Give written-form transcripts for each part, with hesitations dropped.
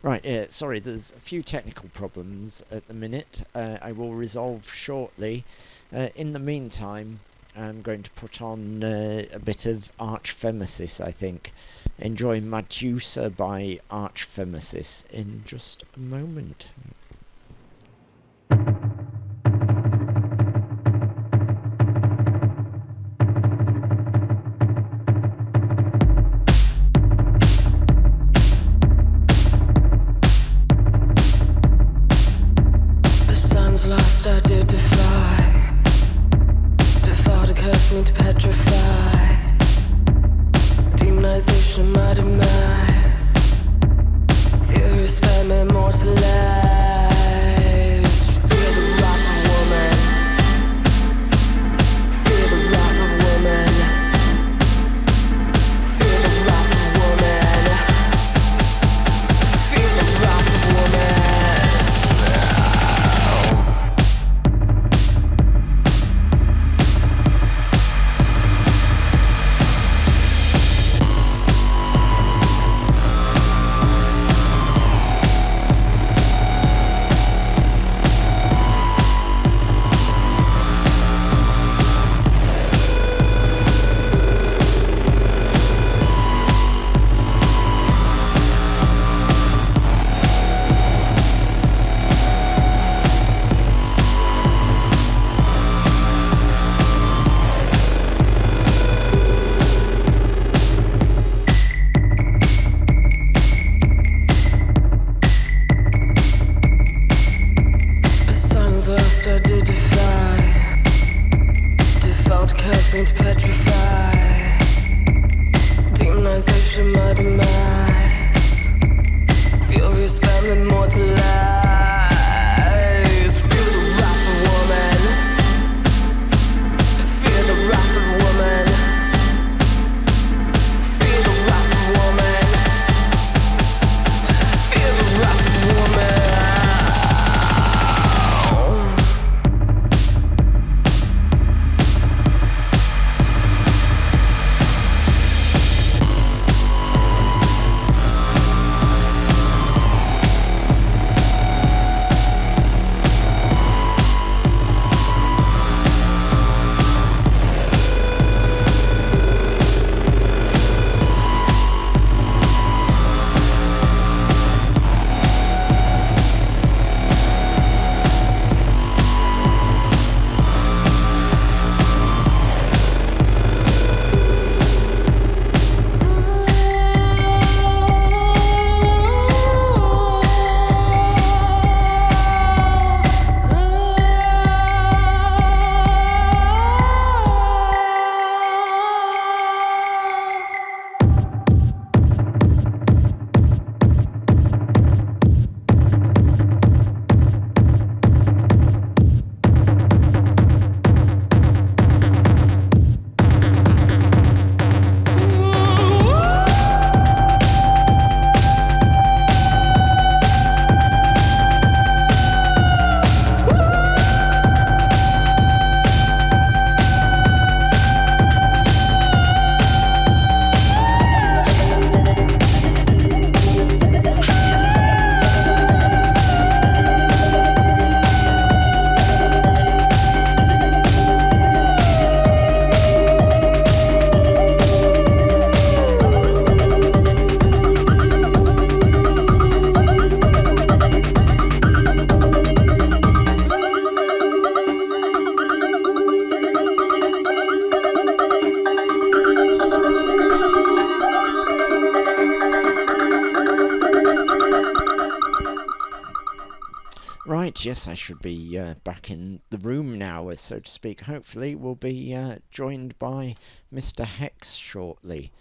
Right, sorry, there's a few technical problems at the minute. I will resolve shortly. In the meantime, I'm going to put on a bit of Femmesis, I think. Enjoy Madusa by Femmesis in just a moment. me to petrify. Demonization, my demise. Furious fame immortalized. Fear the wrath of woman. Fear the wrath of woman. Fear the wrath of woman. Fear the wrath of woman. Yes, I should be back in the room now, so to speak. Hopefully we'll be joined by Mr. Hex shortly.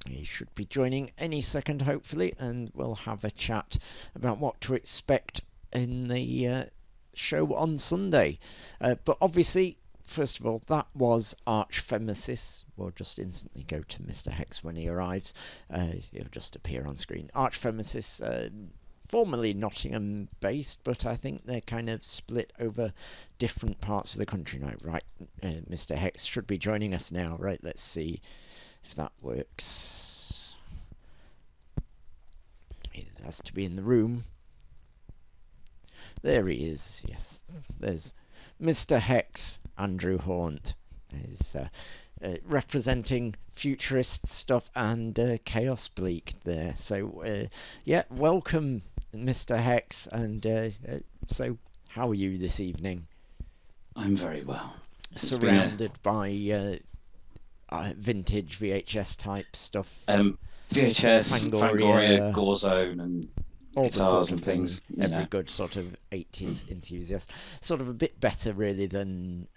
He should be joining any second, hopefully, and we'll have a chat about what to expect in the show on Sunday. But obviously, first of all, that was Femmesis. We'll just instantly go to Mr. Hex when he arrives. He'll just appear on screen. Femmesis, formerly Nottingham based, but I think they're kind of split over different parts of the country now. Right, Mr. Hex should be joining us now. Right, let's see if that works. He has to be in the room. There he is. Yes, there's Mr. Hex, Andrew Haunt. He's representing futurist stuff and Chaos Bleak there. So, yeah, welcome, Mr. Hex. And so, how are you this evening? I'm very well. Surrounded by vintage VHS type stuff. VHS, Fangoria, Gorezone, and all the sort of things. Every good sort of 80s enthusiast. Sort of a bit better, really, than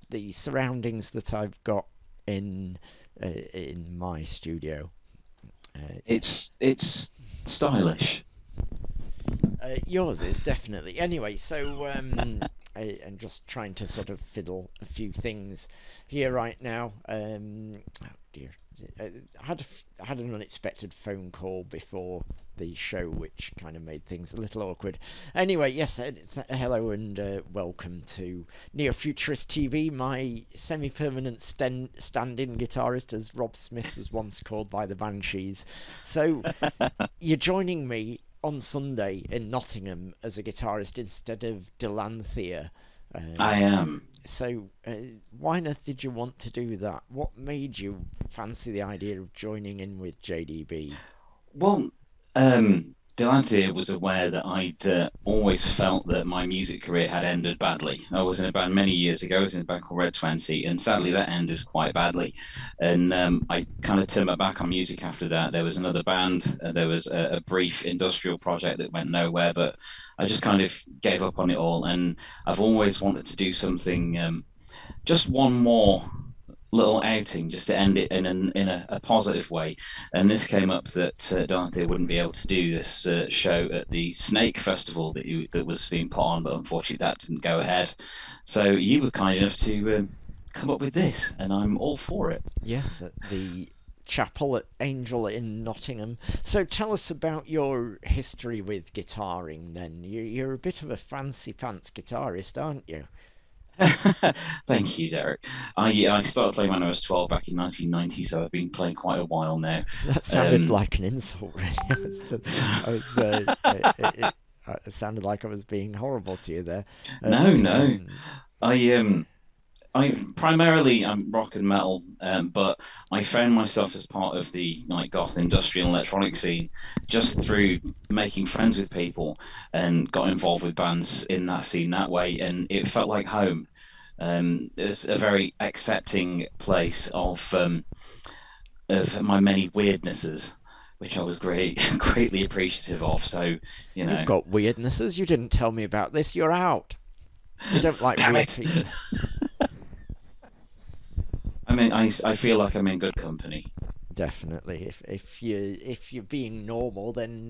the surroundings that I've got in my studio. It's stylish. Yours is definitely. Anyway, so I'm just trying to sort of fiddle a few things here right now. Oh dear, I had an unexpected phone call before the show, which kind of made things a little awkward. Anyway, yes, hello and welcome to FuturisTV, my semi-permanent stand-in guitarist, as Rob Smith was once called by the Banshees. So you're joining me on Sunday in Nottingham as a guitarist instead of Delanthea. I am. So why on earth did you want to do that? What made you fancy the idea of joining in with JDB? Well, Delanthea was aware that I'd always felt that my music career had ended badly. I was in a band many years ago. I was in a band called Red 20, and sadly that ended quite badly. And I kind of turned my back on music after that. There was another band. There was a brief industrial project that went nowhere, but I just kind of gave up on it all. And I've always wanted to do something, just one more little outing, just to end it in a positive way. And this came up that Delanthea wouldn't be able to do this show at the Snake Festival that was being put on, but unfortunately that didn't go ahead. So you were kind enough to come up with this, and I'm all for it. Yes, at the chapel at Angel in Nottingham. So tell us about your history with guitaring then. You're a bit of a fancy pants guitarist, aren't you? Thank you, Derek. I started playing when I was 12 back in 1990, so I've been playing quite a while now. That sounded like an insult, really. It sounded like I was being horrible to you there. No. I primarily I'm rock and metal, but I found myself as part of the like goth industrial electronic scene just through making friends with people and got involved with bands in that scene that way, and it felt like home. It's a very accepting place of my many weirdnesses, which I was greatly appreciative of. So you've got weirdnesses. You didn't tell me about this. You're out. You don't like Damn weird it. people. I mean, I feel like I'm in good company. Definitely. If you're being normal, then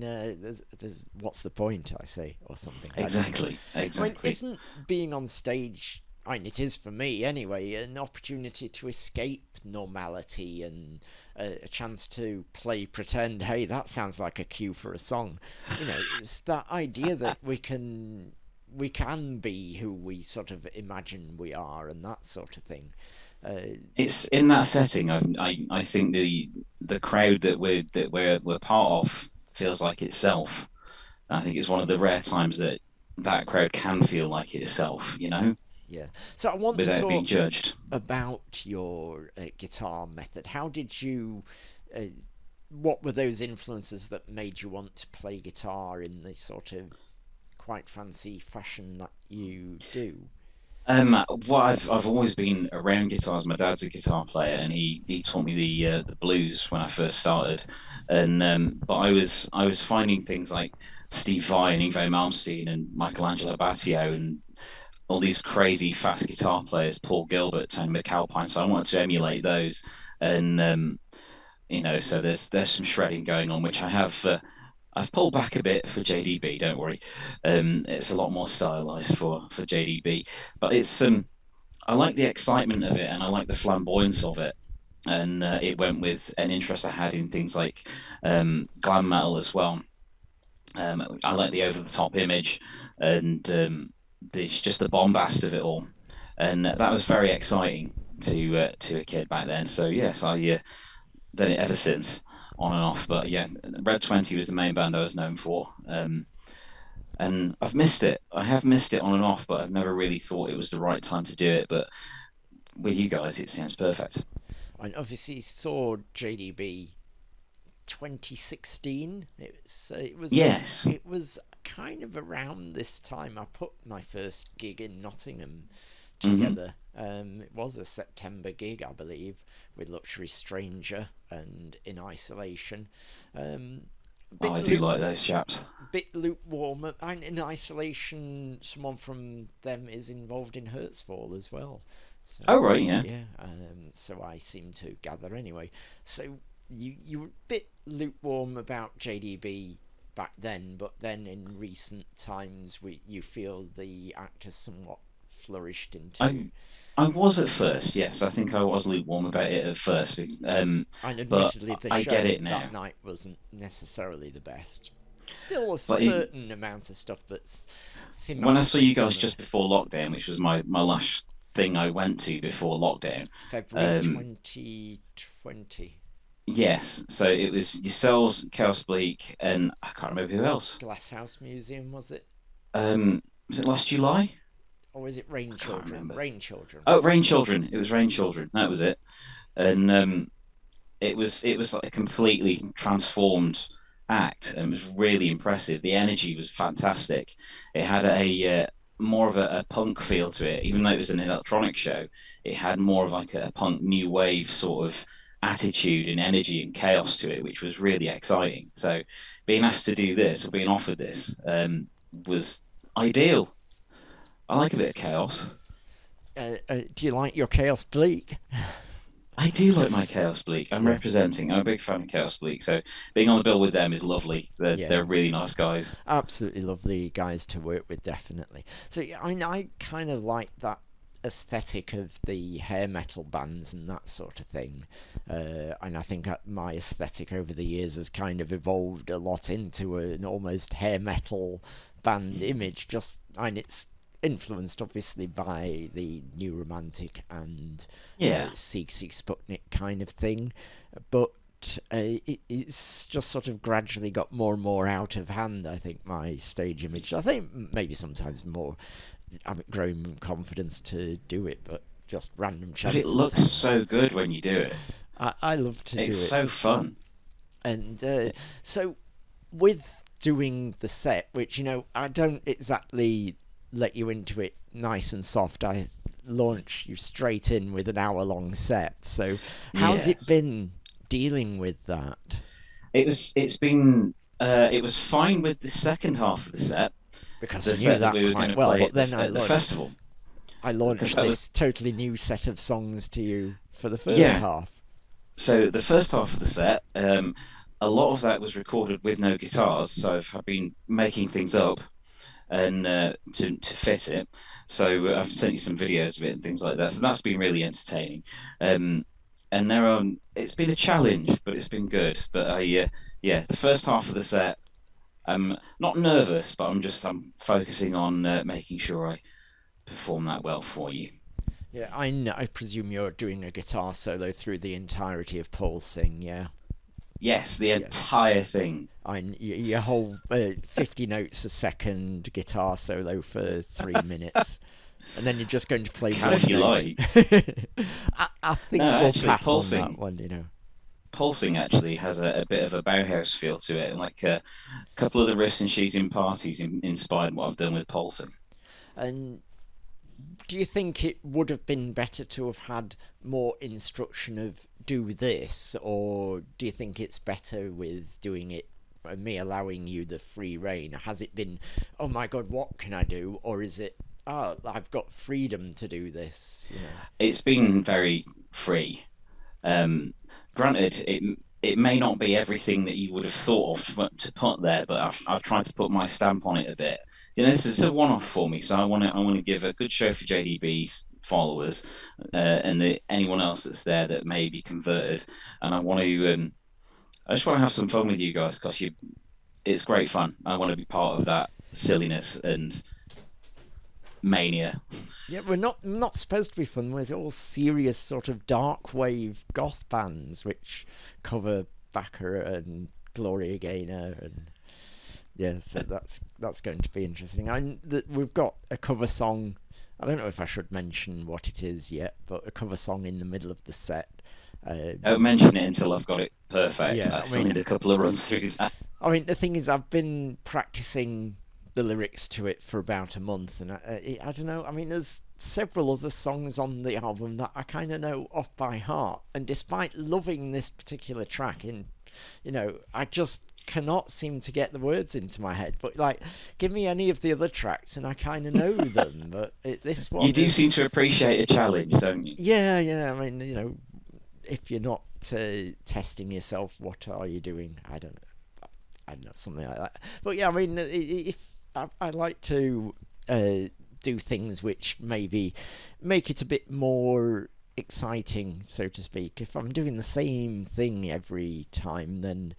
there's what's the point? I say, or something. Exactly. I mean, isn't being on stage? I mean, it is for me anyway. An opportunity to escape normality and a chance to play pretend. Hey, that sounds like a cue for a song. It's that idea that we can be who we sort of imagine we are, and that sort of thing. It's in that setting. I think the crowd that we're part of feels like itself. I think it's one of the rare times that crowd can feel like itself. Yeah. So I want without to being talk judged. about your guitar method. How did you? What were those influences that made you want to play guitar in the sort of quite fancy fashion that you do? Well, I've always been around guitars. My dad's a guitar player, and he taught me the blues when I first started. And but I was finding things like Steve Vai and Yngwie Malmsteen and Michelangelo Batio and all these crazy fast guitar players, Paul Gilbert, Tony McAlpine. So I wanted to emulate those, and so there's some shredding going on, which I have. I've pulled back a bit for JDB. Don't worry, it's a lot more stylized for JDB. But it's I like the excitement of it, and I like the flamboyance of it, and it went with an interest I had in things like glam metal as well. I like the over-the-top image, and just the bombast of it all, and that was very exciting to a kid back then. So yes, I done it ever since, on and off. But yeah, Red 20 was the main band I was known for, and I've missed it. I have missed it on and off, but I've never really thought it was the right time to do it. But with you guys, it sounds perfect. I obviously saw JDB 2016. It was Yes. It was kind of around this time I put my first gig in Nottingham together. It was a September gig, I believe, with Luxury Stranger and In Isolation. Oh, I do like those chaps. bit lukewarm. And in Isolation, someone from them is involved in Hurtsfall as well. So, Oh, right, yeah. yeah. So I seem to gather anyway. So you were a bit lukewarm about JDB back then, but then in recent times, you feel the act has somewhat flourished into. I was at first, yes. I think I was lukewarm about it at first, And but admittedly, the I show get it now. that night wasn't necessarily the best. Still a But certain amount of stuff that's when I saw you guys thematically just before lockdown, which was my last thing I went to before lockdown, February 2020. yes. So it was yourselves, Chaos Bleak, and I can't remember who else. Glasshouse Museum, was it? Was it last July? Or was it Rain I can't Children? remember. Rain Children. Oh, Rain Children. It was Rain Children. That was it. And it was like a completely transformed act, and it was really impressive. The energy was fantastic. It had a more of a punk feel to it, even though it was an electronic show. It had more of like a punk new wave sort of attitude and energy and chaos to it, which was really exciting. So being asked to do this or being offered this was ideal. I like a bit of chaos. Do you like your Chaos Bleak? I do like my Chaos Bleak. I'm Yes. representing. I'm a big fan of Chaos Bleak, so being on the bill with them is lovely. They're really nice guys. Absolutely lovely guys to work with, definitely. So yeah, I kind of like that aesthetic of the hair metal bands and that sort of thing. And I think my aesthetic over the years has kind of evolved a lot into an almost hair metal band image. And it's influenced obviously by the New Romantic and Seek Seek Sputnik kind of thing, but it's just sort of gradually got more and more out of hand. I think my stage image. I think maybe sometimes more. I've grown confidence to do it, but just random chance. But it looks so good when you do it. I love to do it. It's so fun. And so with doing the set, which I don't exactly let you into it nice and soft. I launch you straight in with an hour-long set. So how's it been dealing with that? It was fine with the second half of the set because I knew that quite well. But then at the festival. I launched this totally new set of songs to you for the first half. So the first half of the set, a lot of that was recorded with no guitars. So I've been making things up and to fit it. So I've sent you some videos of it and things like that. So that's been really entertaining. And it's been a challenge, but it's been good. But the first half of the set, I'm not nervous, but I'm focusing on making sure I perform that well for you. Yeah, I presume you're doing a guitar solo through the entirety of Pulsing, yeah? Yes, the entire thing. Your whole 50 notes a second guitar solo for 3 minutes. And then you're just going to play one if you note. like. I think we'll pass Pulsing, on that one, Pulsing actually has a bit of a Bauhaus feel to it. And like a couple of the riffs in She's in Parties inspired what I've done with Pulsing. And do you think it would have been better to have had more instruction of do this, or do you think it's better with doing it, me allowing you the free reign? Has it been, oh my god, what can I do? Or is it, I've got freedom to do this? It's been very free. Granted, it may not be everything that you would have thought of to put there, but I've tried to put my stamp on it a bit. This is a one-off for me, so I want to give a good show for JDB's followers and anyone else that's there that may be converted. And I just want to have some fun with you guys because it's great fun. I want to be part of that silliness and mania. Yeah, we're not supposed to be fun. We're all serious sort of dark wave goth bands which cover Backer and Gloria Gaynor and. Yeah, so that's going to be interesting. We've got a cover song. I don't know if I should mention what it is yet, but a cover song in the middle of the set. Don't mention it until I've got it perfect. Yeah, I still need a couple of runs through that. I mean, the thing is, I've been practicing the lyrics to it for about a month, and I don't know. I mean, there's several other songs on the album that I kind of know off by heart, and despite loving this particular track in I just cannot seem to get the words into my head. But like, give me any of the other tracks, and I kind of know them. But this You one do is, seem to appreciate a challenge, don't you? yeah. I mean, if you're not testing yourself, what are you doing? I don't know, something like that. But yeah, I mean, if I like to do things which maybe make it a bit more exciting, so to speak. If I'm doing the same thing every time, then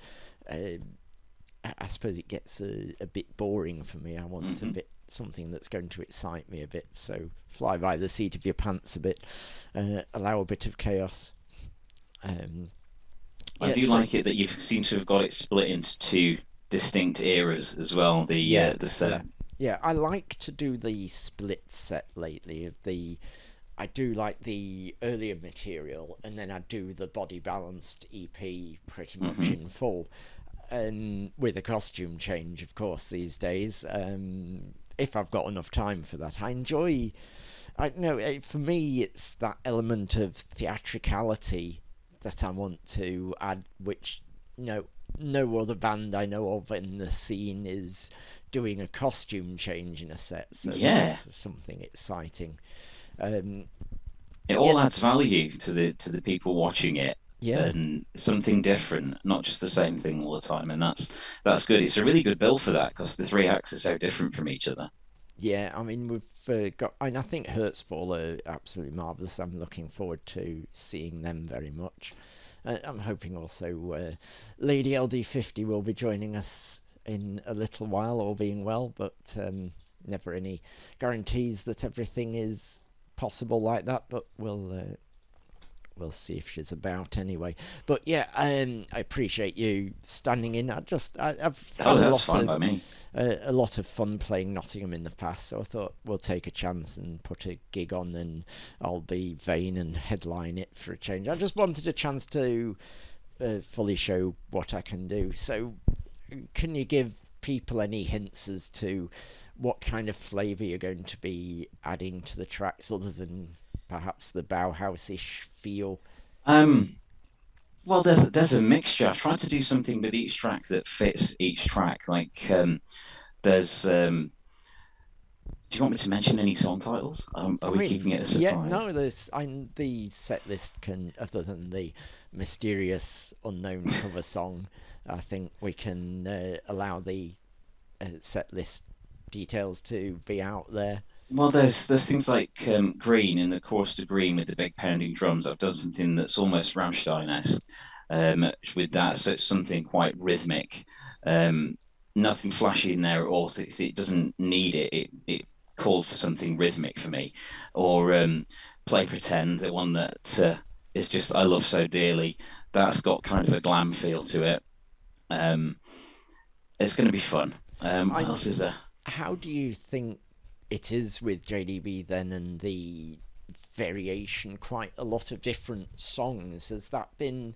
I suppose it gets a bit boring for me. I want a bit something that's going to excite me a bit. So fly by the seat of your pants a bit, allow a bit of chaos. I do like it that you seem to have got it split into two distinct eras as well. The set. Yeah. I like to do the split set lately. I do like the earlier material, and then I do the body balanced EP pretty much in full, and with a costume change, of course, these days. If I've got enough time for that, I enjoy. I know for me, it's that element of theatricality that I want to add, which no other band I know of in the scene is doing a costume change in a set. So that's something exciting. It all adds value to the people watching it. Yeah. And something different, not just the same thing all the time, and that's good. It's a really good bill for that because the three acts are so different from each other. Yeah, I mean we've got, and I think Hurtsfall are absolutely marvelous. I'm looking forward to seeing them very much. I'm hoping also Lady LD50 will be joining us in a little while, all being well, but never any guarantees that everything is possible like that. But we'll see if she's about anyway. But yeah, I appreciate you standing in. I've had a lot of fun playing Nottingham in the past, so I thought we'll take a chance and put a gig on, and I'll be vain and headline it for a change. I just wanted a chance to fully show what I can do. So can you give people any hints as to what kind of flavour you're going to be adding to the tracks, other than perhaps the Bauhaus-ish feel? Well, there's a mixture. I've tried to do something with each track that fits each track. Like there's. Do you want me to mention any song titles? Are we keeping it a surprise? Yeah, no. The set list can, other than the mysterious unknown cover song, I think we can allow the set list details to be out there. Well, there's things like Green, in the chorus to Green with the big pounding drums. I've done something that's almost Rammstein-esque with that, so it's something quite rhythmic. Nothing flashy in there at all. So it doesn't need it. It called for something rhythmic for me. Or Play Pretend, the one that is just I love so dearly. That's got kind of a glam feel to it. It's going to be fun. What else is there? How do you think it is with JDB then, and the variation, quite a lot of different songs? Has that been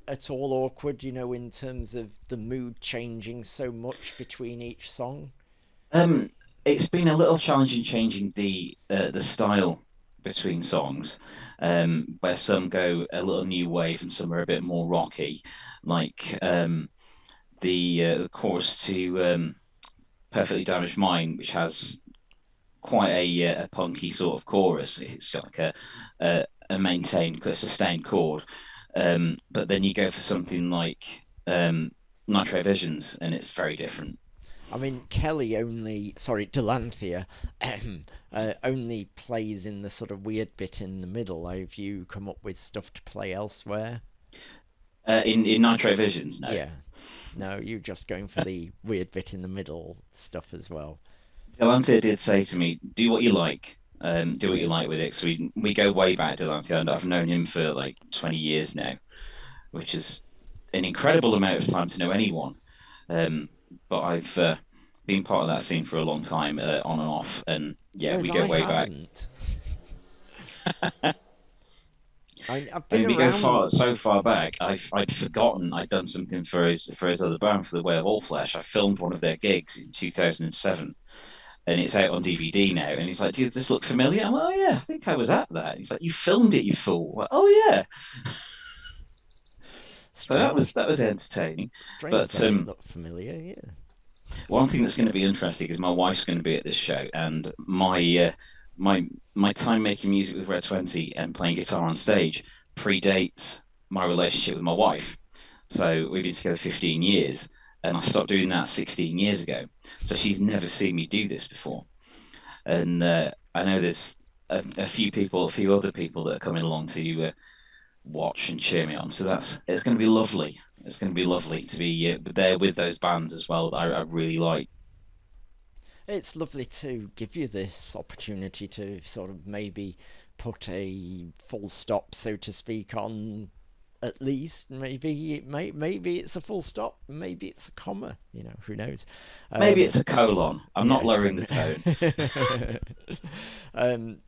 at all awkward, in terms of the mood changing so much between each song? It's been a little challenging changing the style between songs, where some go a little new wave and some are a bit more rocky, like the chorus to Perfectly Damaged Mind, which has quite a punky sort of chorus. It's got like a maintained, sustained chord. But then you go for something like Nitro Visions, and it's very different. I mean, Delanthea only plays in the sort of weird bit in the middle. Have you come up with stuff to play elsewhere? In Nitro Visions, no. Yeah. No, you're just going for the weird bit in the middle stuff as well. Delanthea did say to me, do what you like. Do what you like with it. So we go way back, Delanthea, and I've known him for like 20 years now, which is an incredible amount of time to know anyone. But I've been part of that scene for a long time, on and off, and yeah, we go way back. I've been we around. Go so far back. I'd forgotten I'd done something for his other band, for the Way of All Flesh. I filmed one of their gigs in 2007, and it's out on DVD now. And he's like, "Does this look familiar?" I'm like, "Oh yeah, I think I was at that." He's like, "You filmed it, you fool." I'm like, "Oh yeah." So that was Strange. entertaining. Strange But that it looked familiar. Yeah. one thing that's going to be interesting is my wife's going to be at this show, and my my time making music with Red 20 and playing guitar on stage predates my relationship with my wife. So we've been together 15 years, and I stopped doing that 16 years ago. So she's never seen me do this before. And I know there's a few people, a few other people that are coming along to watch and cheer me on. So it's going to be lovely. It's going to be lovely to be there with those bands as well that I really like. It's lovely to give you this opportunity to sort of maybe put a full stop, so to speak, on at least maybe it's a full stop, maybe it's a comma, who knows. Maybe it's a colon. I'm not Yes. lowering the tone.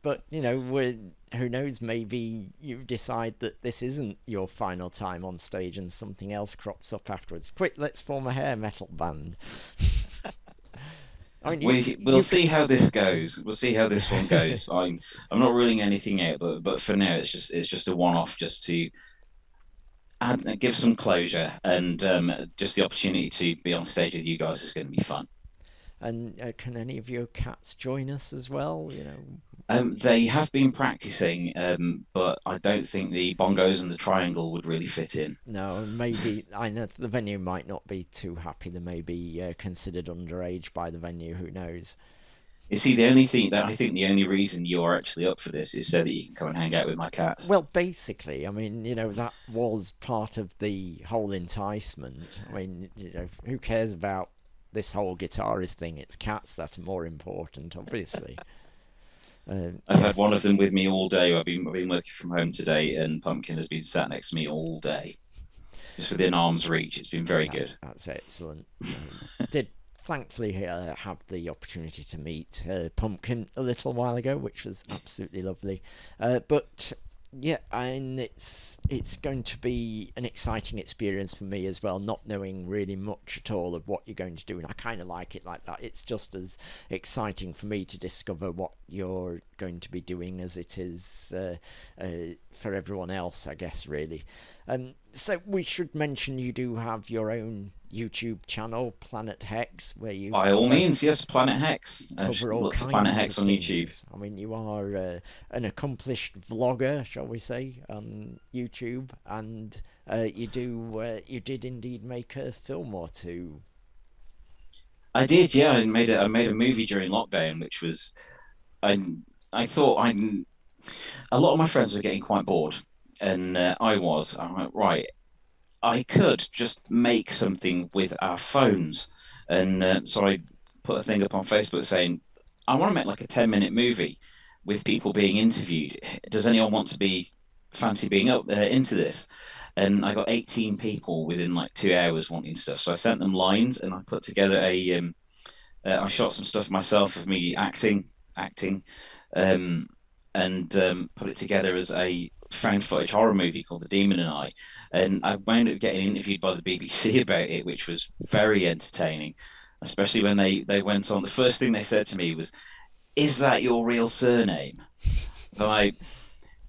But who knows, maybe you decide that this isn't your final time on stage and something else crops up afterwards. Quick, let's form a hair metal band. I mean, We'll see how this goes. We'll see how this one goes. I'm not ruling anything out, but for now it's just a one-off, just to give some closure, and just the opportunity to be on stage with you guys is going to be fun. And can any of your cats join us as well? They have been practicing, but I don't think the bongos and the triangle would really fit in. No, maybe I know the venue might not be too happy. They may be considered underage by the venue. Who knows? You see, the only thing that I think the only reason you're actually up for this is so that you can come and hang out with my cats. Well, basically, I mean, that was part of the whole enticement. I mean, who cares about this whole guitarist thing? It's cats that are more important, obviously. I've had one of them with me all day. I've been working from home today, and Pumpkin has been sat next to me all day, just within arm's reach. It's been very good. That's excellent. Did thankfully have the opportunity to meet Pumpkin a little while ago, which was absolutely lovely. But yeah, and it's going to be an exciting experience for me as well, not knowing really much at all of what you're going to do, and I kind of like it like that. It's just as exciting for me to discover what you're going to be doing as it is for everyone else, I guess, really. So we should mention you do have your own YouTube channel, Planet Hex, where you By all means, yes, Planet Hex. cover all Look for kinds Planet Hex of on things. YouTube. I mean, you are an accomplished vlogger, shall we say, on YouTube, and you did indeed make a film or two. I did, yeah. I made a movie during lockdown, which was I I thought a lot of my friends were getting quite bored, and I'm like, right, I could just make something with our phones, and so I put a thing up on Facebook saying I want to make like a 10-minute movie with people being interviewed. Does anyone want to be fancy being up into this? And I got 18 people within like 2 hours wanting stuff. So I sent them lines, and I put together I shot some stuff myself of me acting, um, and put it together as a found footage horror movie called The Demon and I. And I wound up getting interviewed by the BBC about it, which was very entertaining, especially when they went on. The first thing they said to me was, "Is that your real surname?" And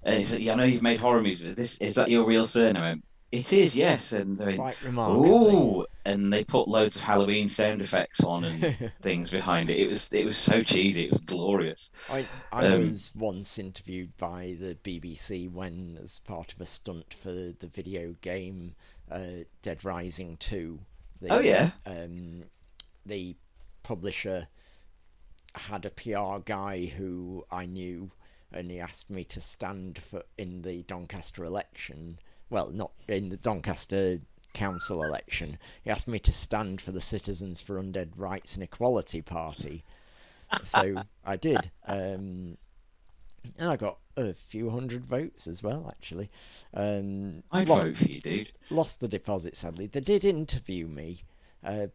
and he said, "Yeah, I know you've made horror movies, but is that your real surname?" I went, "It is, yes." And they went, Quite remarkably. "Ooh," and they put loads of Halloween sound effects on and things behind it. It was so cheesy. It was glorious. I Um, was once interviewed by the BBC when, as part of a stunt for the video game Dead Rising 2, oh yeah, the publisher had a PR guy who I knew, and he asked me to stand for in the Doncaster election. Well, not in the Doncaster council election. He asked me to stand for the Citizens for Undead Rights and Equality Party. So I did, and I got a few hundred votes as well, actually. I'd vote for you, dude. Lost the deposit, sadly. They did interview me,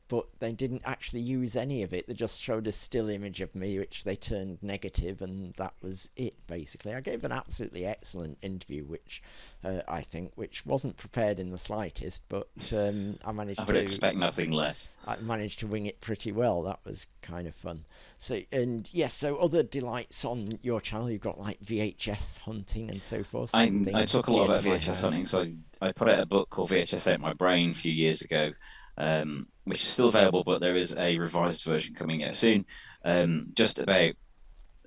but they didn't actually use any of it. They just showed a still image of me, which they turned negative, and that was it, basically. I gave an absolutely excellent interview, which I think, which wasn't prepared in the slightest, but I managed I would expect nothing less. I managed to wing it pretty well. That was kind of fun. So, and yes, so other delights on your channel, you've got like VHS hunting and so forth. I talk a lot dear about to my VHS house. hunting, so I put out a book called VHS Ate My Brain a few years ago, which is still available, but there is a revised version coming out soon, just about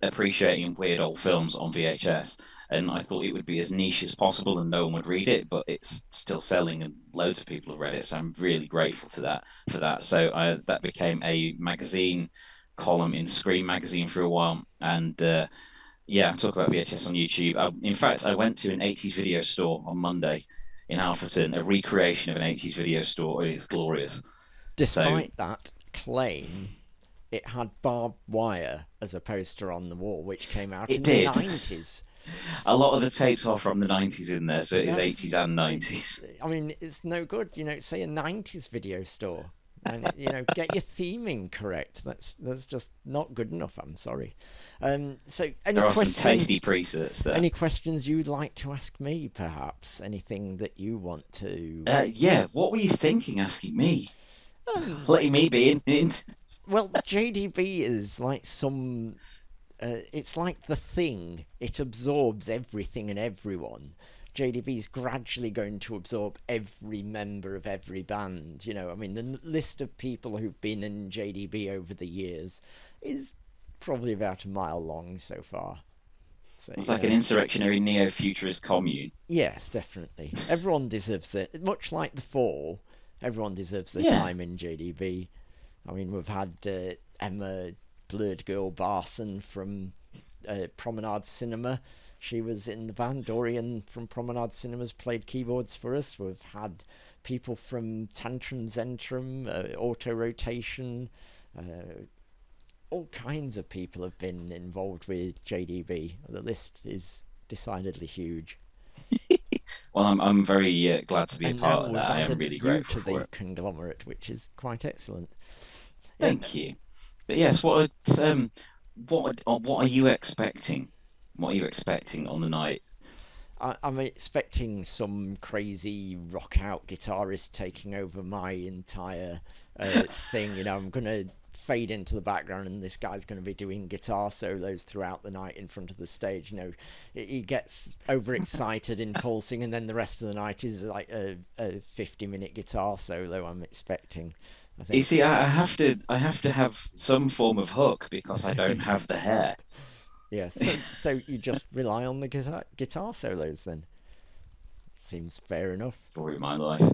appreciating weird old films on VHS. And I thought it would be as niche as possible and no one would read it, but it's still selling and loads of people have read it. So I'm really grateful to that for that. So that became a magazine column in Scream magazine for a while. And yeah, I talk about VHS on YouTube. In fact, I went to an 80s video store on Monday in Alfreton, a recreation of an 80s video store. It's glorious. Despite that claim, it had barbed wire as a poster on the wall, which came out in the 90s. A lot of the tapes are from the 90s in there, so it is 80s and 90s. I mean, it's no good, say a 90s video store. And get your theming correct. That's just not good enough. I'm sorry. So, any there are questions? Some tasty presets there. Any questions you'd like to ask me? Perhaps anything that you want to? Yeah. What were you thinking asking me? Letting me be in. Well, JDB is like some. It's like the Thing. It absorbs everything and everyone. JDB is gradually going to absorb every member of every band. I mean, the list of people who've been in JDB over the years is probably about a mile long so far. So, it's like an insurrectionary neo-futurist commune. Yes, definitely. Everyone deserves it. Much like The Fall, everyone deserves their time in JDB. I mean, we've had Emma Blurred Girl Barson from Promenade Cinema. She was in the band. Dorian from Promenade Cinemas played keyboards for us. We've had people from Tantrum Zentrum, Auto Rotation. All kinds of people have been involved with JDB. The list is decidedly huge. Well, I'm very glad to be a part of that. I am really grateful to for the it. conglomerate, which is quite excellent. Thank you. But yes, what are you expecting? What are you expecting on the night? I'm expecting some crazy rock out guitarist taking over my entire thing. I'm going to fade into the background and this guy's going to be doing guitar solos throughout the night in front of the stage. He gets overexcited in pulsing, and then the rest of the night is like a 50-minute guitar solo. I'm expecting. I think. You see, I have to have some form of hook because I don't have the hair. Yes, so you just rely on the guitar solos then. Seems fair enough. Story of my life.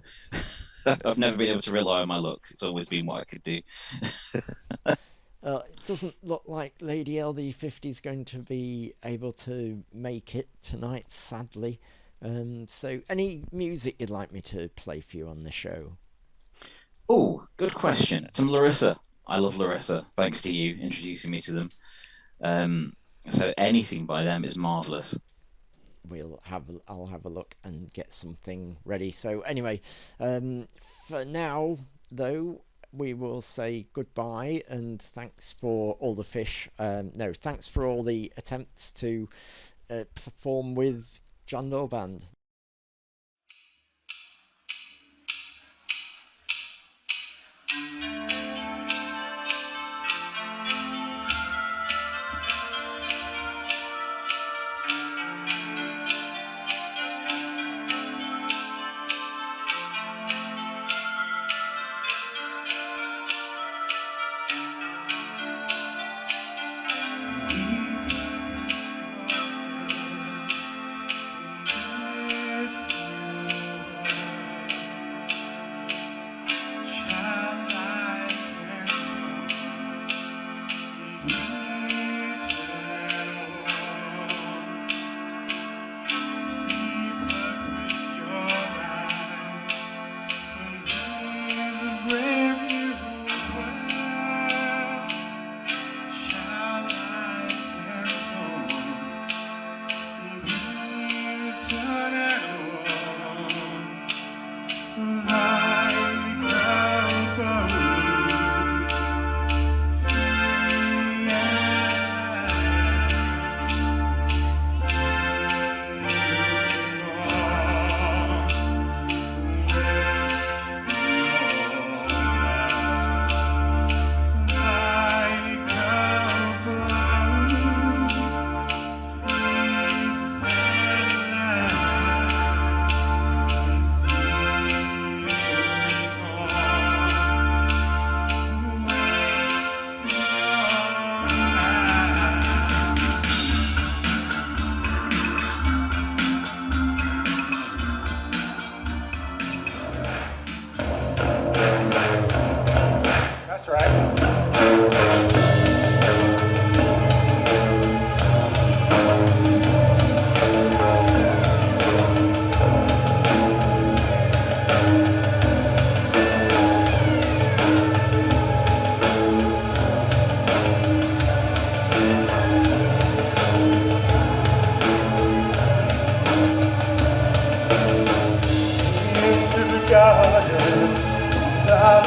I've never been able to rely on my looks. It's always been what I could do. It doesn't look like Lady LD50 is going to be able to make it tonight, sadly. So any music you'd like me to play for you on the show? Oh, good question. Some Larissa. I love Larissa, thanks to you introducing me to them. So anything by them is marvelous. I'll have a look and get something ready. So anyway, for now though, we will say goodbye and thanks for all the fish. Thanks for all the attempts to perform with Doyle Band.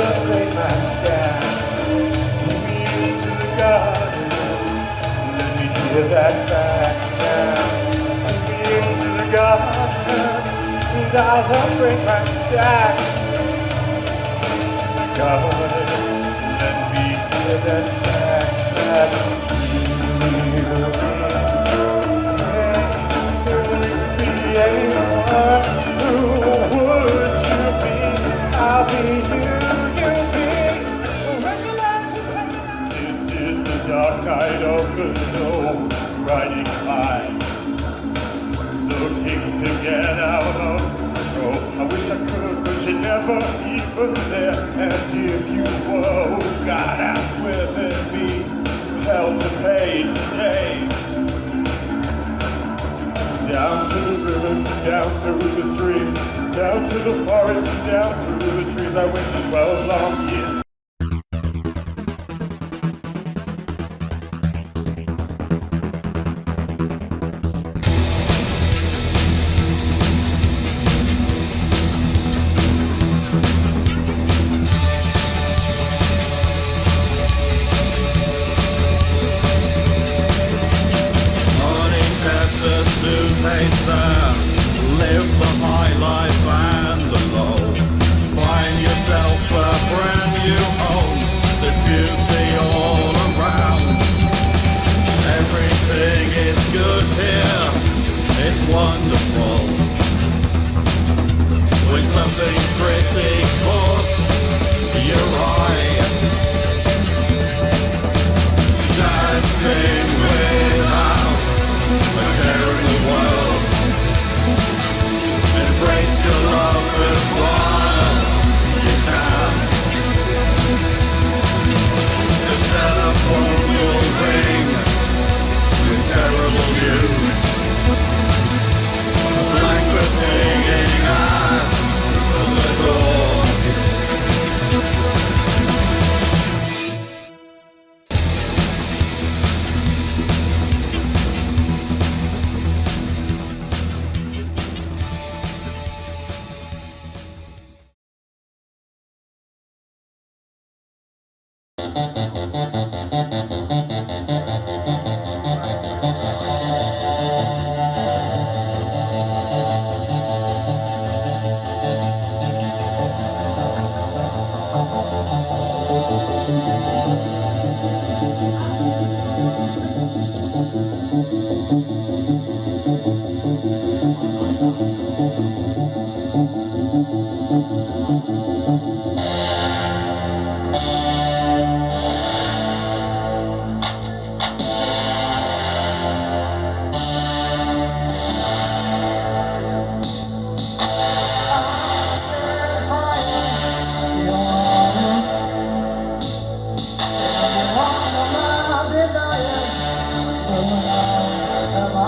celebrate my stance. Take me into the garden. Let me hear that back now. Take me into the garden. And I'll celebrate my stance. Garden. Let me hear that back now. I'll be you be. This is the dark night of the soul, riding high, looking to get out of control. I wish I could, but you're never even there. And if you were, oh God, I swear there'd be hell to pay today. Down to the river, down through the streams, down to the forest, down through the trees. I went 12 long years. Live the high life and the low. Find yourself a brand new home. There's beauty all around. Everything is good here. It's wonderful. When something pretty caught your eye, dancing without a care in the world. Embrace your lovers while you can. The telephone will ring with terrible news. Blackbird singing at the door. Desires burn out.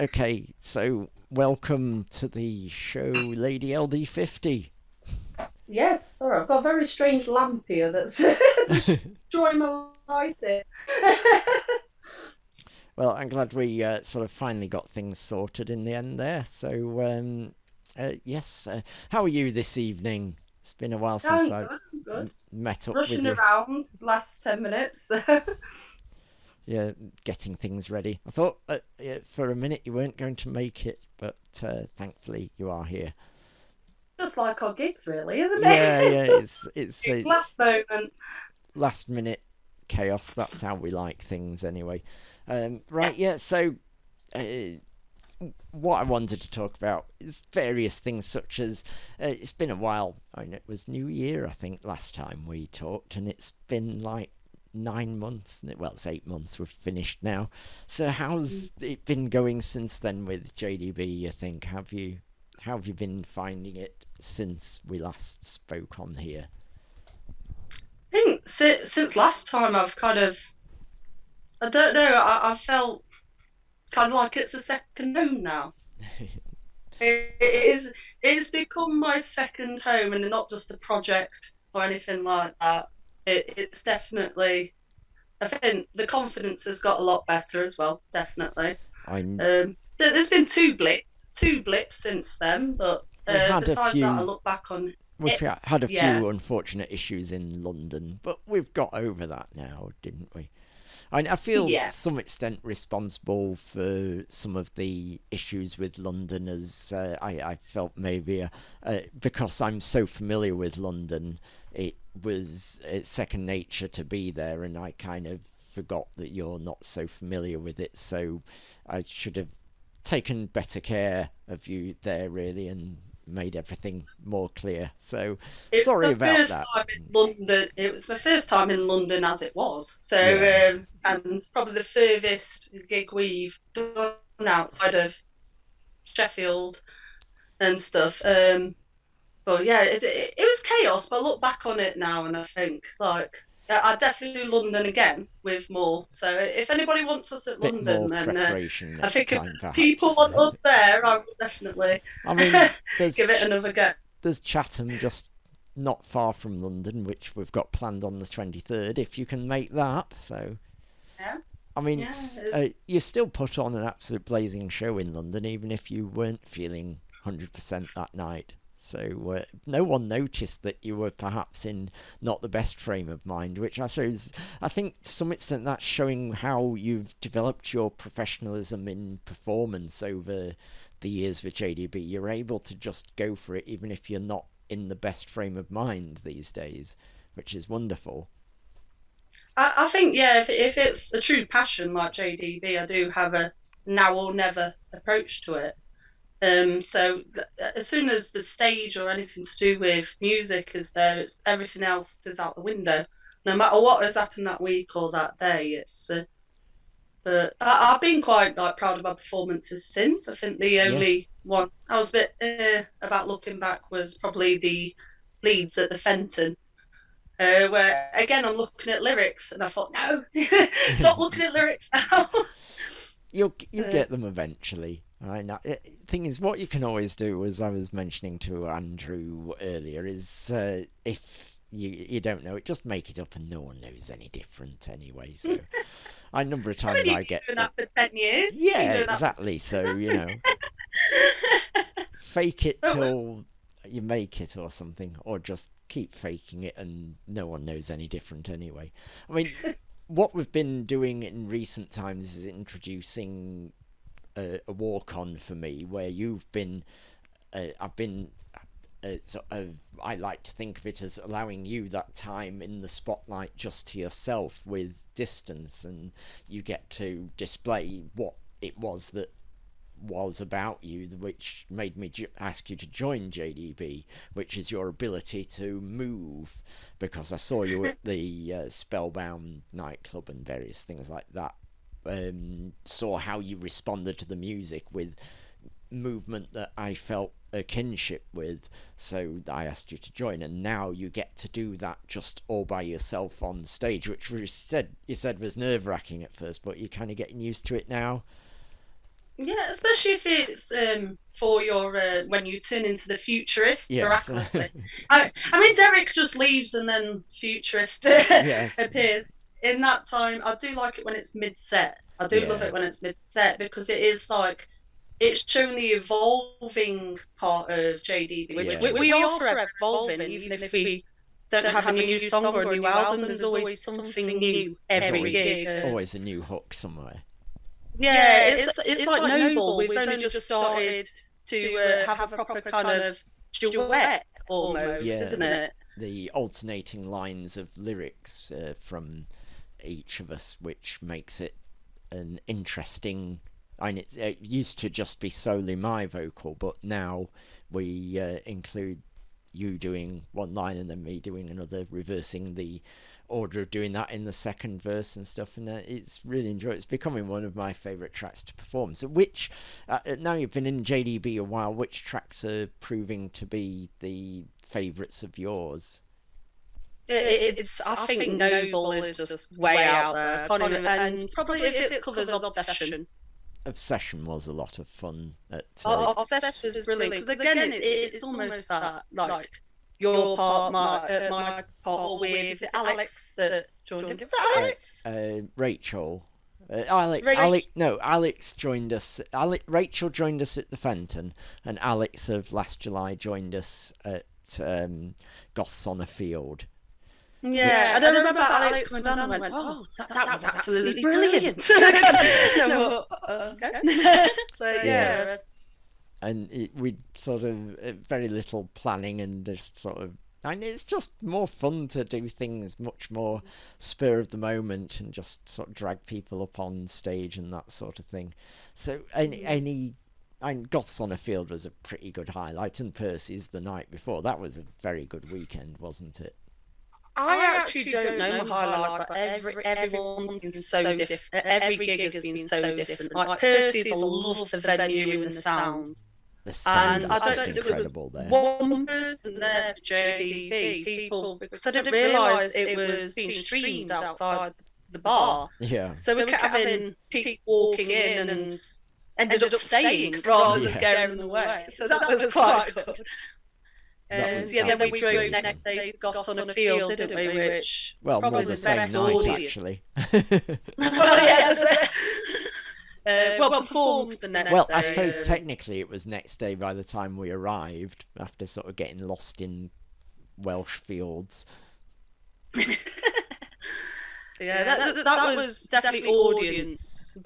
Okay, so welcome to the show, Lady LD50. Yes, sorry, I've got a very strange lamp here that's destroying my lighting. Well, I'm glad we sort of finally got things sorted in the end there. So, yes, how are you this evening? It's been a while since I'm I good, I'm good. met up Rushing with you. around last 10 minutes. Yeah, getting things ready. I thought for a minute you weren't going to make it, but thankfully you are here. Just like our gigs, really, isn't it? Yeah, yeah, Just it's last moment. last minute chaos. That's how we like things anyway. Right, yeah, so what I wanted to talk about is various things such as it's been a while. I mean, it was New Year, I think, last time we talked, and it's been like 9 months. Well, it's 8 months. We've finished now. So how's it been going since then with JDB, you think? How have you been finding it since we last spoke on here? I think since last time I've kind of, I don't know, I felt kind of like it's a second home now. It's become my second home, and not just a project or anything like that. It's definitely, I think the confidence has got a lot better as well, definitely. There's been two blips since then, but besides that, I look back on we've it, had a yeah. few unfortunate issues in London, but we've got over that now, didn't we? I feel Yeah. to some extent responsible for some of the issues with London, as I felt maybe because I'm so familiar with London, it's second nature to be there, and I kind of forgot that you're not so familiar with it, so I should have taken better care of you there, really, and made everything more clear. So sorry about that. It was my first time in London as it was. So Yeah. and it's probably the furthest gig we've done outside of Sheffield and stuff. But yeah, it was chaos. But I look back on it now, and I think like I'd definitely do London again with more. So if anybody wants us at Bit London, more then preparation I next think time, if perhaps. people want us there, I will definitely I mean, give it another go. There's Chatham just not far from London, which we've got planned on the 23rd, if you can make that. So, Yeah. I mean, Yeah, you still put on an absolute blazing show in London, even if you weren't feeling 100% that night. So no one noticed that you were perhaps in not the best frame of mind, which I think to some extent that's showing how you've developed your professionalism in performance over the years with JDB. You're able to just go for it even if you're not in the best frame of mind these days, which is wonderful. I think, yeah, if it's a true passion like JDB, I do have a now or never approach to it. So as soon as the stage or anything to do with music is there, it's everything else is out the window. No matter what has happened that week or that day, it's. But I've been quite like proud of my performances since. I think the only one I was a bit about looking back was probably the Leeds at the Fenton. Where again I'm looking at lyrics and I thought, no, stop looking at lyrics now. You'll get them eventually. Thing is, what you can always do, as I was mentioning to Andrew earlier, is if you don't know it, just make it up and no one knows any different anyway. So a number of times I get doing that for 10 years. Yeah, exactly. So fake it till you make it or something, or just keep faking it and no one knows any different anyway. I mean, what we've been doing in recent times is introducing a walk-on for me, where you've been I've been sort of, I like to think of it as allowing you that time in the spotlight just to yourself with distance, and you get to display what it was that was about you, which made me ask you to join JDB, which is your ability to move, because I saw you at the Spellbound nightclub and various things like that. Saw how you responded to the music with movement that I felt a kinship with, so I asked you to join, and now you get to do that just all by yourself on stage, which you said was nerve-wracking at first, but you're kind of getting used to it now. Yeah, especially if it's for your when you turn into the futurist Yes. miraculously. I mean, Derek just leaves and then futurist Yes. appears. In that time, I do like it when it's mid-set. I do love Yeah. it when it's mid-set because it is like it's showing the evolving part of JDB, which Yeah. we are forever evolving, even if we don't have a new song or a new album. There's always something new every gig. Always a new hook somewhere. Yeah, it's like Noble. We've only just started to have a proper kind of duet almost, Yeah. isn't it? The alternating lines of lyrics from each of us, which makes it an interesting. I mean, it used to just be solely my vocal, but now we include you doing one line and then me doing another, reversing the order of doing that in the second verse and stuff, and it's really enjoyable. It's becoming one of my favourite tracks to perform. So which, now you've been in JDB a while, which tracks are proving to be the favourites of yours? I think Noble is just way out there. Can't even, and probably if it covers Obsession. Obsession was a lot of fun. Obsession was brilliant because again, it's almost that like your part, my part with is it Alex that joined him? Was that Alex? Rachel. Alex joined us. Rachel joined us at the Fenton, and Alex of last July joined us at Goths on a Field. Yeah, I don't remember Alex coming down and went, "Oh, that was absolutely brilliant." Okay. So yeah. And we sort of very little planning and just sort of, and it's just more fun to do things much more spur of the moment and just sort of drag people up on stage and that sort of thing. So Goths on a Field was a pretty good highlight, and Percy's the night before. That was a very good weekend, wasn't it? I actually don't know my highlight, but everyone's been so different. Every gig has been so different. Like Percy's, I love the venue and the sound. The sound And was I just don't incredible there. One person there, JDB people, because I didn't realise it was being streamed outside the bar. Yeah. So we kept having people walking in and ended up staying rather than scaring them away. So that was quite good. Then we drove the next day to Goss on a Field, didn't we? Which Well, more probably the same best night, audience. actually. Well, yeah, performed the next day. Well, I suppose technically it was next day by the time we arrived, after sort of getting lost in Welsh fields. Yeah, that was definitely audience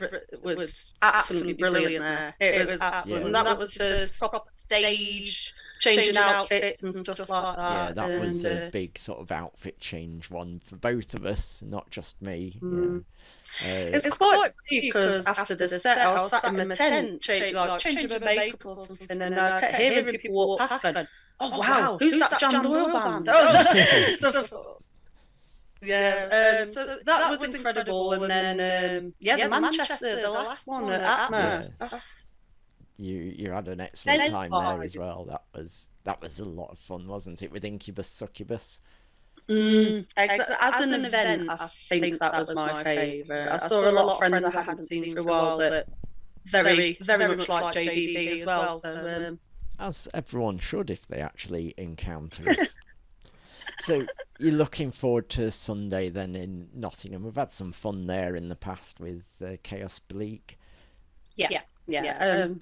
was absolutely brilliant there. It was absolutely, Yeah. and that was the first proper stage changing outfits and stuff like that. Yeah, that was a and, big sort of outfit change one for both of us, not just me. Mm. Yeah. It's quite funny because after the set, I was sat in my tent, changing my makeup or something, and I kept hearing people walk past going, "Oh wow, who's that Doyle Band?" Yeah, so that was incredible, and then the Manchester, the last one at Atma. Yeah. You had an excellent Then time there as guys. well. That was a lot of fun, wasn't it? With Incubus Succubus. As an event, I think that was my favourite. I saw a lot of friends I hadn't seen for a while that very much like JDB as well. So As everyone should if they actually encounter us. So you're looking forward to Sunday then in Nottingham. We've had some fun there in the past with Chaos Bleak. yeah.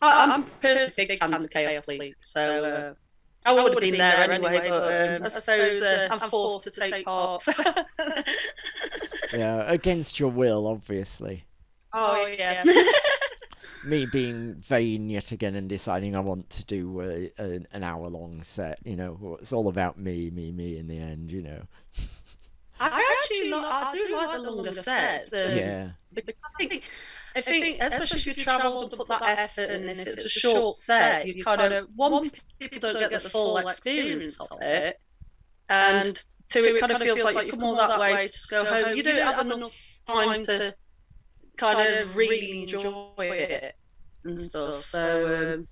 I'm personally big fan of Chaos Bleak, so I would have been there anyway. But I suppose I'm forced to take part. Yeah, against your will, obviously. Oh yeah. Me being vain yet again and deciding I want to do an hour-long set. You know, it's all about me in the end. You know. I do like the longer sets. Yeah. Because I think, especially if you travelled and put that effort in, if it's a short set, you kind of, one, people don't get the full experience of it, and two, it kind of feels like you've come all that way to just go home. You don't have enough time to kind of really enjoy it and stuff. So,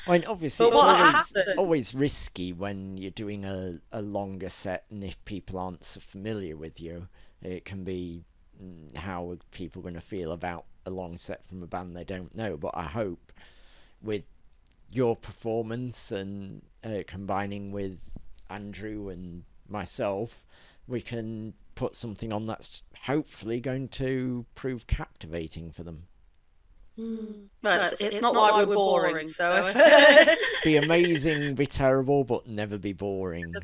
I mean, obviously, but it's what always, happened? always risky when you're doing a longer set, and if people aren't so familiar with you, it can be how are people going to feel about a long set from a band they don't know. But I hope with your performance and combining with Andrew and myself, we can put something on that's hopefully going to prove captivating for them. But it's not like we're boring, so Be amazing, be terrible, but never be boring.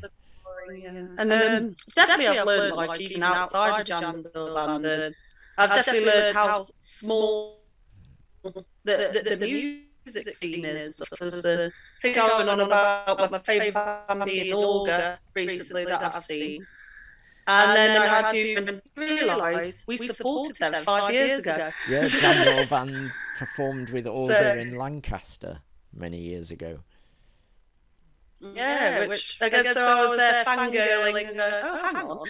And definitely I've learned, like, even outside the Doyle Band, I've definitely learned how small the music scene is. Because I think I went on about my favourite band being Auger recently that I've seen. And then I had to realise we supported them 5 years ago. Yeah, Doyle Band performed with Auger in Lancaster many years ago. Yeah, which I guess so I was there fangirling and going, oh, hang on.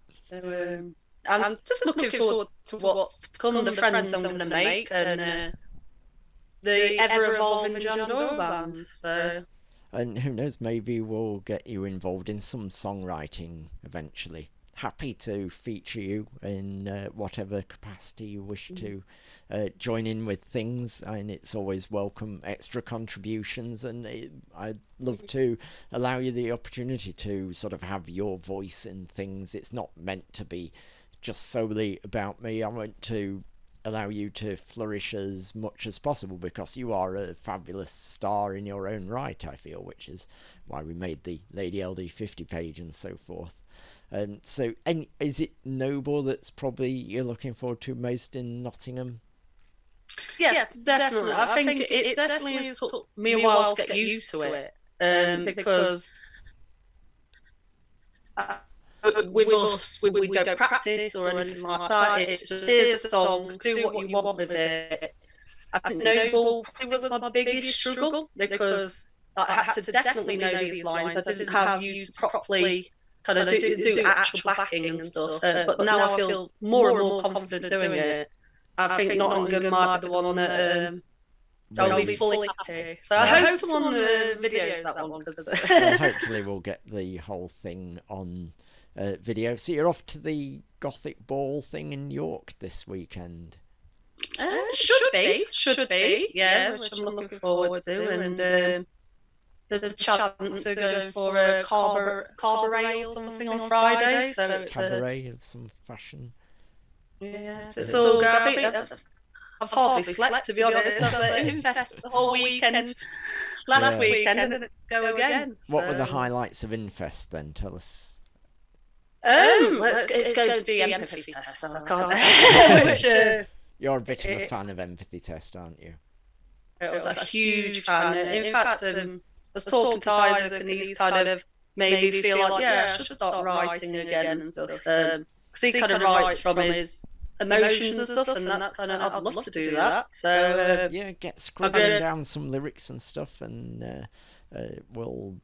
So I'm just looking forward to what's to come, the friends I'm going to make, and the ever-evolving Doyle Band. So. And who knows, maybe we'll get you involved in some songwriting eventually. Happy to feature you in whatever capacity you wish to join in with things. And it's always welcome extra contributions, and I'd love to allow you the opportunity to sort of have your voice in things. It's not meant to be just solely about me. I want to allow you to flourish as much as possible, because you are a fabulous star in your own right, I feel, which is why we made the Lady LD50 page and so forth. And is it Noble that's probably you're looking forward to most in Nottingham? Yeah, definitely. I think it definitely has took me a while to get used to it, because with us, we don't practice or anything like that. It's just, here's a song, do what you want with it. I think Noble probably was my biggest struggle, because I had to definitely know these lines. I didn't have you to properly kind of do actual backing and stuff. But now I feel more and more confident doing it. I think Nottingham might be the one that I'll be fully happy. So I hope someone videos that one. Well, hopefully we'll get the whole thing on video. So you're off to the Gothic Ball thing in York this weekend? Should be, yeah, which I'm looking forward to. And there's a chance to go for a cabaret or something on Friday. So it's cabaret of some fashion. Yes, it's all good. I've hardly slept, to be honest. I was at Infest the whole weekend last weekend, and it's go again. What were the highlights of Infest then? Tell us. It's going to be empathy test. So I can't. Which, you're a bit of a fan of empathy test, aren't you? I was a huge fan. In fact, I was talking to Isaac, and he's kind of made me feel like, yeah, I should start writing again and stuff. Because he kind of writes from his emotions and stuff, and that's kind of, I'd love to do that. So yeah, get scribbling down some lyrics and stuff, and we'll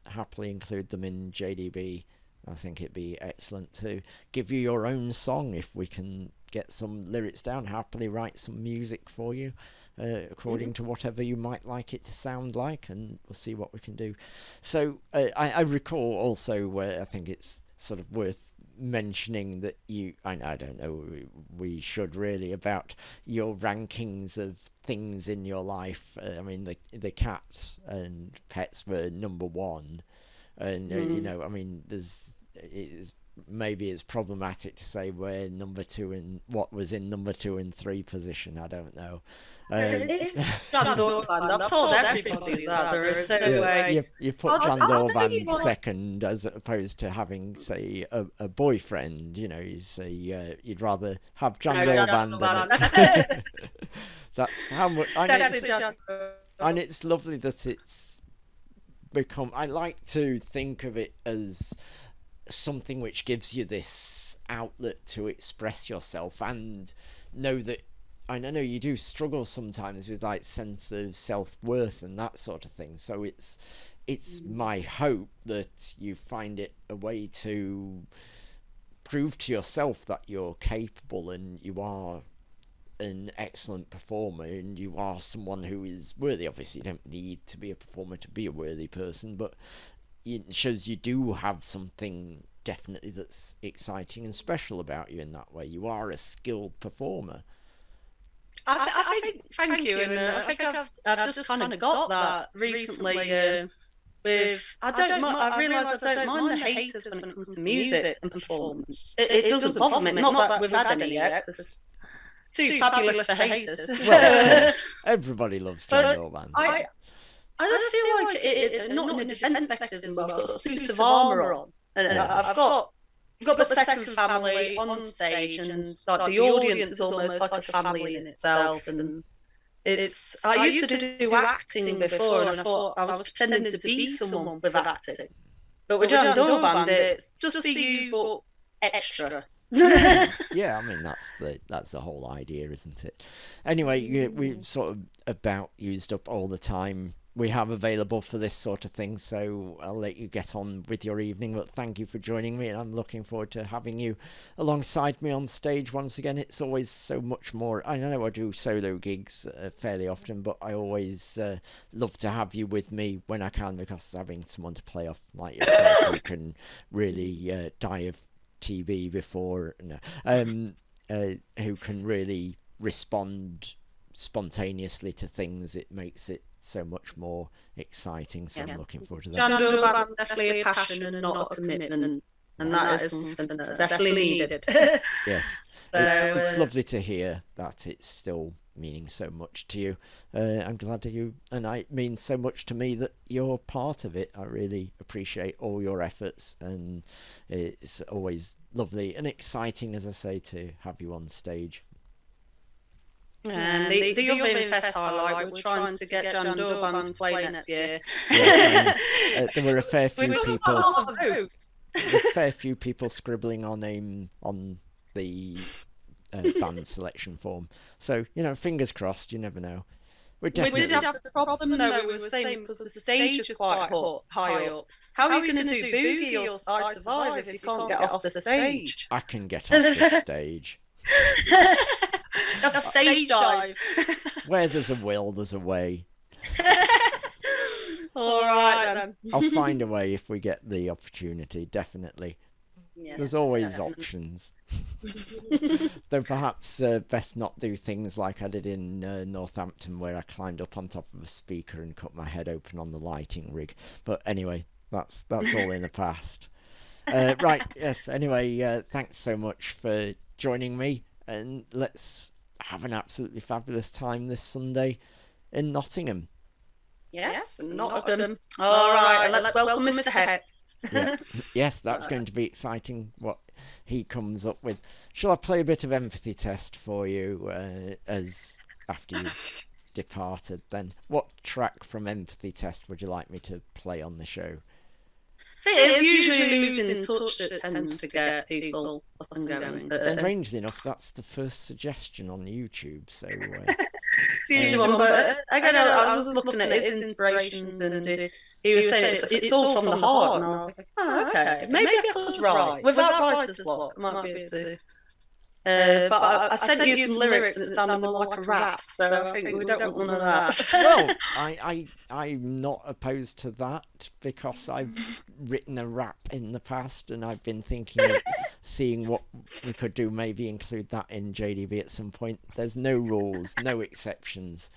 happily include them in JDB. I think it'd be excellent to give you your own song if we can get some lyrics down. Happily write some music for you according to whatever you might like it to sound like, and we'll see what we can do. So I recall also, I think it's sort of worth mentioning that I don't know, we should really, about your rankings of things in your life. I mean, the cats and pets were number one, and you know, I mean, maybe it's problematic to say we're number two and what was in number 2 and 3 position. I don't know. It's Doyle Band. I've told everybody that there is no way. You put Doyle Band second, as opposed to having, say, a boyfriend. You know, you say you'd rather have Doyle Band than that's how much. And it's lovely that it's become. I like to think of it as something which gives you this outlet to express yourself, and know that I know you do struggle sometimes with like sense of self-worth and that sort of thing, so it's my hope that you find it a way to prove to yourself that you're capable and you are an excellent performer and you are someone who is worthy. Obviously you don't need to be a performer to be a worthy person, but it shows you do have something definitely that's exciting and special about you in that way. You are a skilled performer. I think, thank you, and I think I've just kind of got that recently. I realise I don't mind the haters when it comes to music and performance. It doesn't bother me. Not that we've had any yet, because too fabulous for haters. Well, everybody loves Doyle Band. I just feel like not in a defence mechanism, but I've got a suit of armour on, and I've got the second family on stage, and like the audience is almost like a family in itself. And I used to do acting before, and I thought I was pretending to be someone with acting. But with Doyle Band, it's just for you, but extra. Yeah, I mean that's the whole idea, isn't it? Anyway, we've sort of about used up all the time we have available for this sort of thing, so I'll let you get on with your evening, but thank you for joining me, and I'm looking forward to having you alongside me on stage once again. It's always so much more. I know I do solo gigs fairly often, but I always love to have you with me when I can, because having someone to play off like yourself who can really die of TB before, who can really respond spontaneously to things, it makes it so much more exciting. So I'm looking forward to that. Doyle Band's definitely a passion and not a commitment, and that is something that definitely needed. Yes, it's lovely to hear that it's still meaning so much to you. I'm glad you, and it means so much to me that you're part of it. I really appreciate all your efforts, and it's always lovely and exciting, as I say, to have you on stage. And the other Infest highlight, we're trying to get Doyle Band to play next year. Yes, there were a fair few people scribbling our name on the band selection form. So, fingers crossed, you never know. We did have the problem, though, we were saying, because the stage is quite high up. How are you going to do Boogie or I Survive if you can't get off the stage? I can get off the stage. That's a stage dive. Where there's a will, there's a way. All right, then. I'll find a way if we get the opportunity, definitely. Yeah, there's always options. Though perhaps best not do things like I did in Northampton, where I climbed up on top of a speaker and cut my head open on the lighting rig. But anyway, that's all in the past. Right, yes, anyway, thanks so much for joining me, and let's have an absolutely fabulous time this Sunday in Nottingham. Yes, Nottingham. All right, and let's welcome Mr. Hex. Yeah. Yes, that's going to be exciting, what he comes up with. Shall I play a bit of Empathy Test for you as after you've departed then? What track from Empathy Test would you like me to play on the show? It's usually Losing Touch that tends to get people up and going. Strangely enough, that's the first suggestion on YouTube. So it's the usual one, but again, I was just looking at his inspirations, and he was saying it's all from the heart, and I was like, oh, okay, maybe I could write without writer's block. I might be able to. But I sent you some lyrics, and it sounded more like a rap, so I think we don't want none of that. Well, I'm not opposed to that, because I've written a rap in the past, and I've been thinking of seeing what we could do, maybe include that in JDB at some point. There's no rules, no exceptions.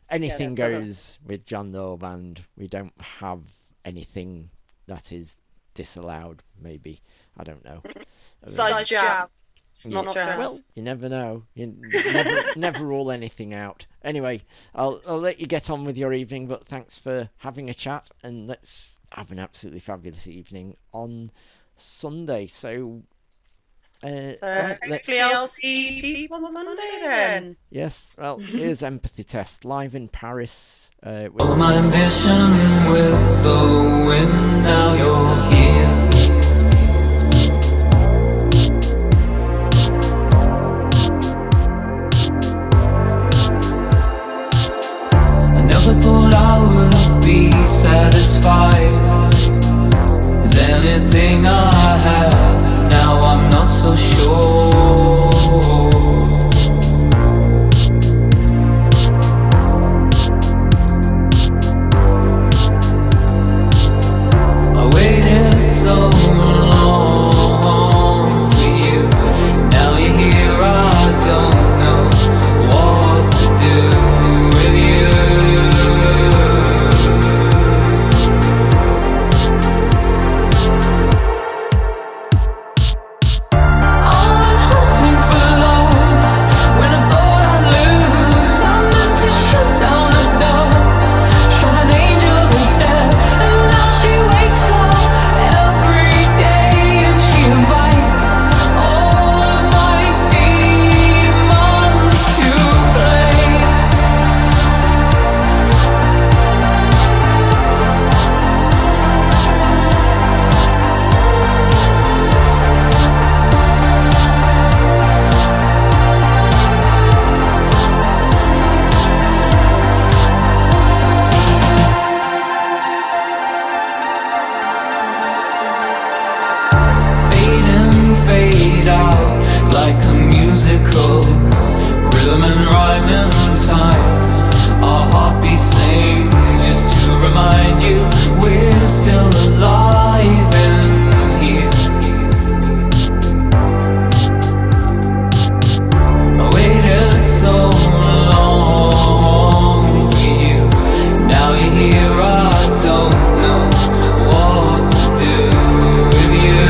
Anything goes with Doyle Band. We don't have anything that is disallowed, maybe. I don't know. Besides jazz. Not jazz. Well, you never know. You never rule anything out. Anyway, I'll let you get on with your evening, but thanks for having a chat, and let's have an absolutely fabulous evening on Sunday. So, hopefully I'll see people on Sunday then. Yes, well, here's Empathy Test, live in Paris. All my ambition with the wind, now you're here. Never thought I would be satisfied with anything I had. Now I'm not so sure. time and time. Our heartbeats sing just to remind you we're still alive in here. I waited so long for you. Now you're here, I don't know what to do with you.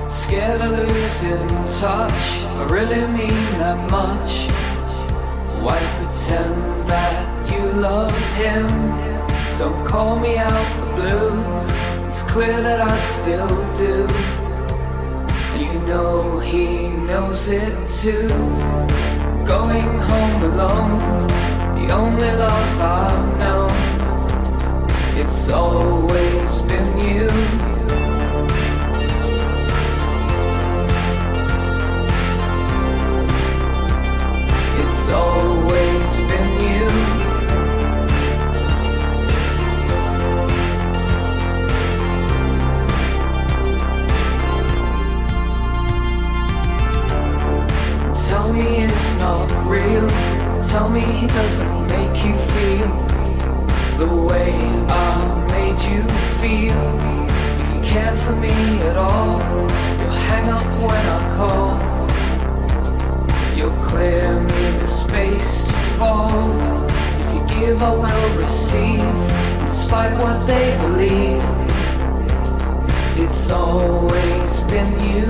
Scared of losing touch, if I really mean that much. Why pretend that you love him? Don't call me out the blue. It's clear that I still do. You know he knows it too. Going home alone, the only love I've known. It's always been you. It's always been you. Tell me it's not real. Tell me he doesn't make you feel the way I made you feel. If you care for me at all, you'll hang up when I call. You'll clear me the space to fall. If you give, I will receive, despite what they believe. It's always been you.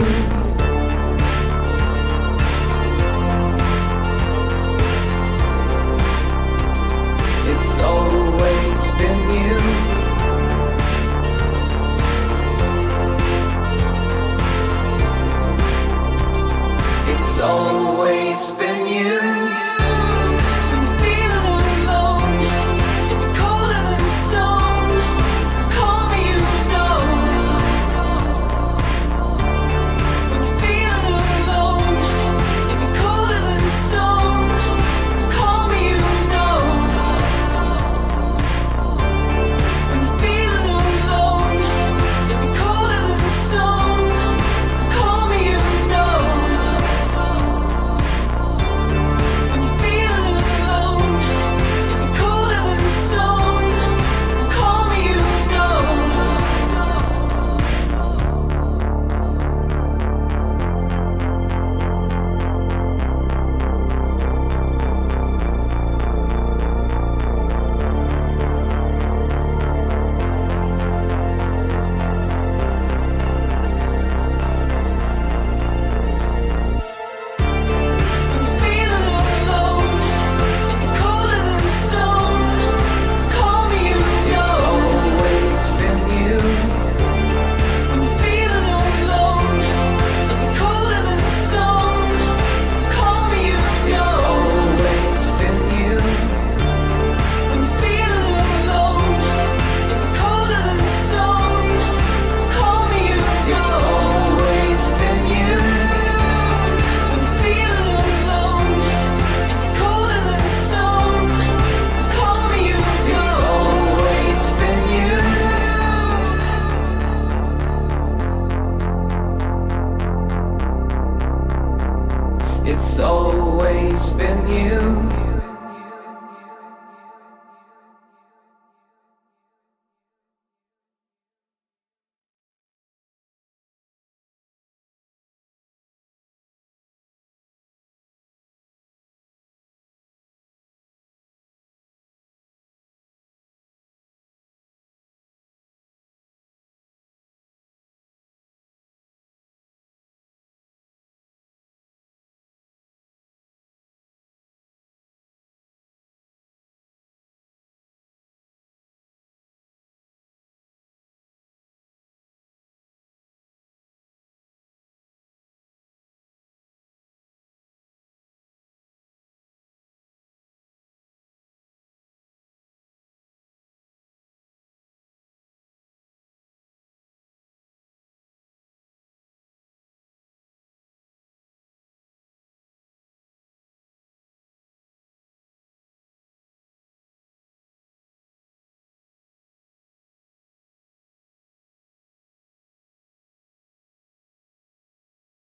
It's always been you. It's always been you. When you're feeling alone, and you're colder than stone, call me, you know. When you're feeling alone, and you're colder than stone, call me, you know. When you're feeling alone, and you're colder than stone, call me, you know. It's always been you.